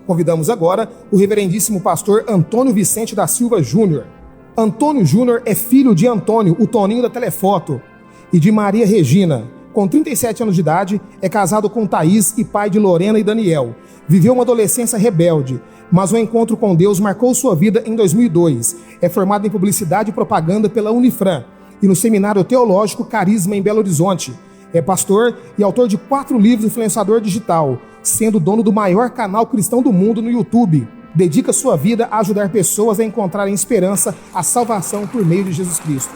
Convidamos agora o reverendíssimo pastor Antônio Vicente da Silva Júnior. Antônio Júnior é filho de Antônio, o Toninho da Telefoto, e de Maria Regina. Com 37 anos de idade, é casado com Thaís e pai de Lorena e Daniel. Viveu uma adolescência rebelde, mas o encontro com Deus marcou sua vida em 2002. É formado em Publicidade e Propaganda pela Unifran e no Seminário Teológico Carisma em Belo Horizonte. É pastor e autor de 4 livros, influenciador digital, sendo dono do maior canal cristão do mundo no YouTube. Dedica sua vida a ajudar pessoas a encontrarem esperança, a salvação por meio de Jesus Cristo.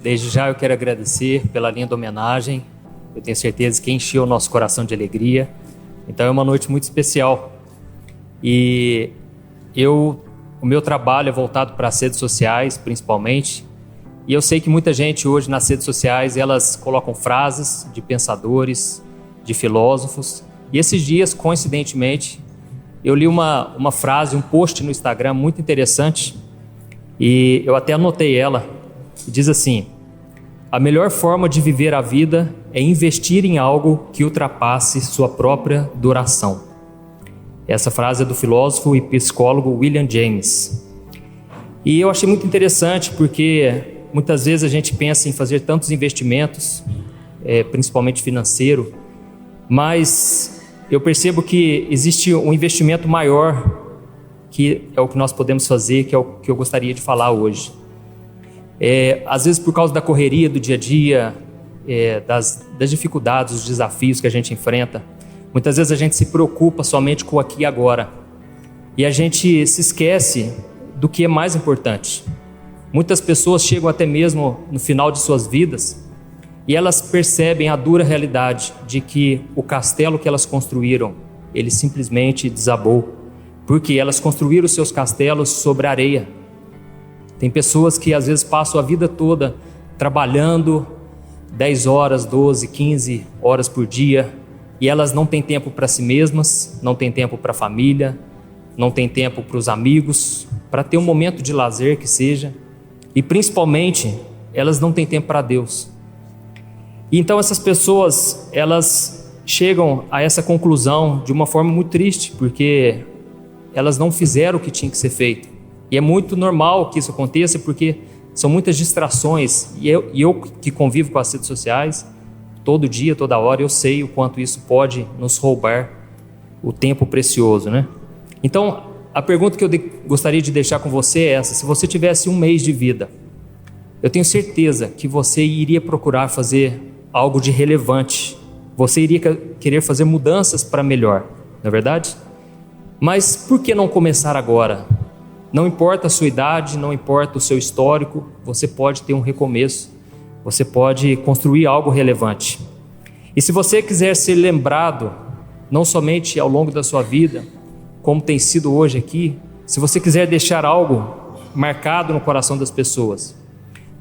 Desde já eu quero agradecer pela linda homenagem. Eu tenho certeza que encheu o nosso coração de alegria. Então é uma noite muito especial. E o meu trabalho é voltado para as redes sociais, principalmente. E eu sei que muita gente hoje nas redes sociais, elas colocam frases de pensadores, de filósofos. E esses dias, coincidentemente, eu li uma frase, um post no Instagram muito interessante. E eu até anotei ela. Diz assim: a melhor forma de viver a vida é investir em algo que ultrapasse sua própria duração. Essa frase é do filósofo e psicólogo William James. E eu achei muito interessante porque muitas vezes a gente pensa em fazer tantos investimentos, principalmente financeiro, mas eu percebo que existe um investimento maior, que é o que nós podemos fazer, que é o que eu gostaria de falar hoje. Às vezes por causa da correria do dia a dia, das dificuldades, dos desafios que a gente enfrenta, muitas vezes a gente se preocupa somente com o aqui e agora, e a gente se esquece do que é mais importante. Muitas pessoas chegam até mesmo no final de suas vidas e elas percebem a dura realidade de que o castelo que elas construíram, ele simplesmente desabou, porque elas construíram seus castelos sobre areia. Tem pessoas que às vezes passam a vida toda trabalhando 10 horas, 12, 15 horas por dia, e elas não têm tempo para si mesmas, não têm tempo para a família, não têm tempo para os amigos, para ter um momento de lazer que seja, e principalmente elas não têm tempo para Deus. E então essas pessoas, elas chegam a essa conclusão de uma forma muito triste, porque elas não fizeram o que tinha que ser feito. E é muito normal que isso aconteça, porque são muitas distrações. E eu que convivo com as redes sociais, todo dia, toda hora, eu sei o quanto isso pode nos roubar o tempo precioso, né? Então, a pergunta que eu gostaria de deixar com você é essa: se você tivesse um mês de vida, eu tenho certeza que você iria procurar fazer algo de relevante. Você iria querer fazer mudanças para melhor, não é verdade? Mas por que não começar agora? Não importa a sua idade, não importa o seu histórico, você pode ter um recomeço, você pode construir algo relevante. E se você quiser ser lembrado, não somente ao longo da sua vida, como tem sido hoje aqui, se você quiser deixar algo marcado no coração das pessoas,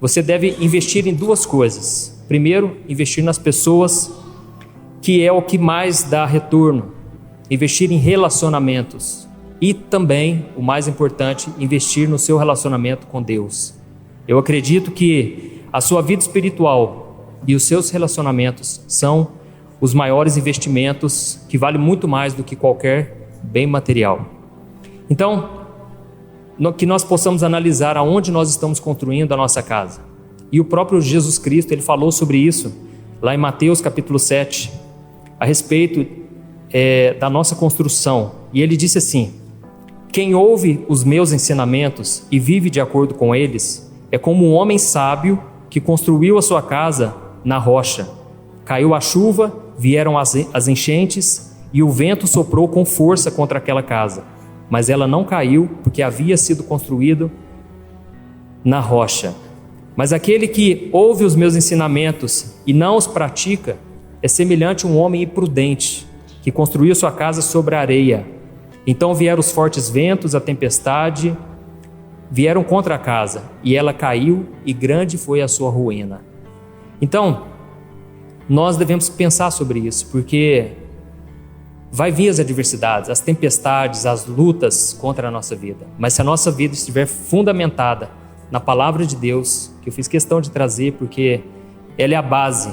você deve investir em 2 coisas. Primeiro, investir nas pessoas, que é o que mais dá retorno. Investir em relacionamentos. E também, o mais importante, investir no seu relacionamento com Deus. Eu acredito que a sua vida espiritual e os seus relacionamentos são os maiores investimentos, que valem muito mais do que qualquer bem material. Então, que nós possamos analisar aonde nós estamos construindo a nossa casa. E o próprio Jesus Cristo, ele falou sobre isso lá em Mateus capítulo 7, a respeito da nossa construção. E ele disse assim: quem ouve os meus ensinamentos e vive de acordo com eles é como um homem sábio que construiu a sua casa na rocha. Caiu a chuva, vieram as enchentes e o vento soprou com força contra aquela casa, mas ela não caiu porque havia sido construído na rocha. Mas aquele que ouve os meus ensinamentos e não os pratica é semelhante a um homem imprudente que construiu sua casa sobre a areia. Então vieram os fortes ventos, a tempestade, vieram contra a casa, e ela caiu, e grande foi a sua ruína. Então, nós devemos pensar sobre isso, porque Vai vir as adversidades, as tempestades, as lutas contra a nossa vida. Mas se a nossa vida estiver fundamentada na palavra de Deus, que eu fiz questão de trazer porque ela é a base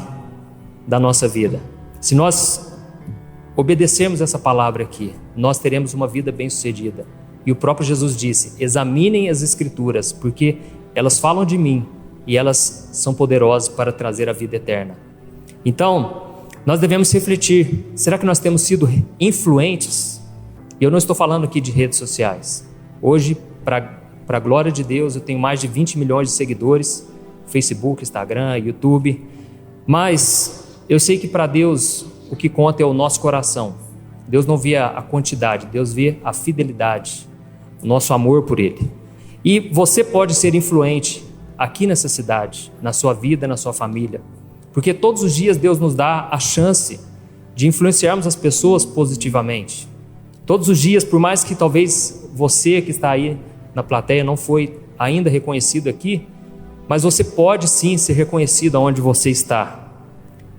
da nossa vida. Se nós obedecermos essa palavra aqui, nós teremos uma vida bem-sucedida. E o próprio Jesus disse: examinem as Escrituras, porque elas falam de mim e elas são poderosas para trazer a vida eterna. Então, nós devemos refletir, será que nós temos sido influentes? E eu não estou falando aqui de redes sociais. Hoje, para a glória de Deus, eu tenho mais de 20 milhões de seguidores, Facebook, Instagram, YouTube. Mas eu sei que para Deus o que conta é o nosso coração. Deus não vê a quantidade, Deus vê a fidelidade, o nosso amor por Ele. E você pode ser influente aqui nessa cidade, na sua vida, na sua família. Porque todos os dias Deus nos dá a chance de influenciarmos as pessoas positivamente. Todos os dias, por mais que talvez você que está aí na plateia não foi ainda reconhecido aqui, mas você pode sim ser reconhecido onde você está.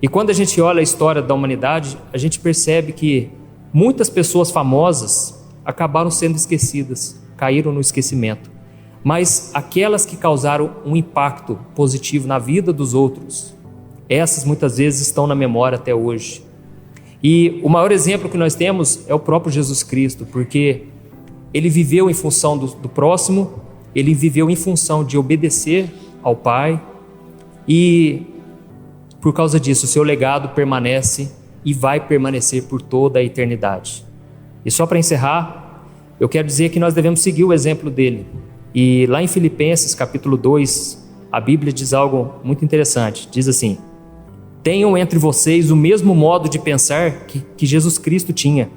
E quando a gente olha a história da humanidade, a gente percebe que muitas pessoas famosas acabaram sendo esquecidas, caíram no esquecimento. Mas aquelas que causaram um impacto positivo na vida dos outros, essas muitas vezes estão na memória até hoje. E o maior exemplo que nós temos é o próprio Jesus Cristo, porque Ele viveu em função do próximo, Ele viveu em função de obedecer ao Pai, e por causa disso o seu legado permanece e vai permanecer por toda a eternidade. E só para encerrar, eu quero dizer que nós devemos seguir o exemplo dele. E lá em Filipenses capítulo 2, a Bíblia diz algo muito interessante, diz assim: tenham entre vocês o mesmo modo de pensar que Jesus Cristo tinha.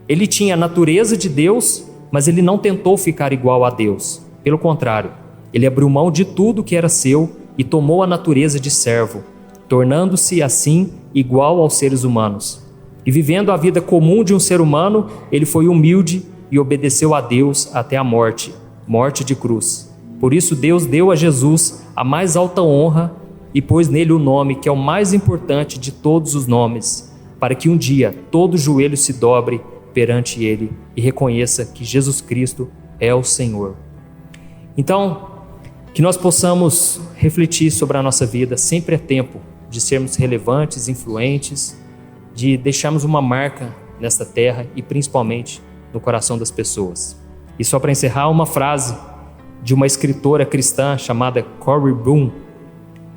Ele tinha a natureza de Deus, mas ele não tentou ficar igual a Deus. Pelo contrário, ele abriu mão de tudo que era seu e tomou a natureza de servo, tornando-se assim igual aos seres humanos. E vivendo a vida comum de um ser humano, ele foi humilde e obedeceu a Deus até a morte de cruz. Por isso Deus deu a Jesus a mais alta honra e pôs nele o nome que é o mais importante de todos os nomes, para que um dia todo joelho se dobre perante ele e reconheça que Jesus Cristo é o Senhor. Então, que nós possamos refletir sobre a nossa vida. Sempre é tempo de sermos relevantes, influentes, de deixarmos uma marca nesta terra e principalmente no coração das pessoas. E só para encerrar, uma frase de uma escritora cristã chamada Corrie Boom.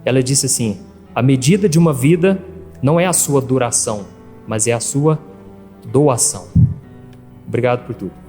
Ela disse assim: a medida de uma vida não é a sua duração, mas é a sua doação. Obrigado por tudo.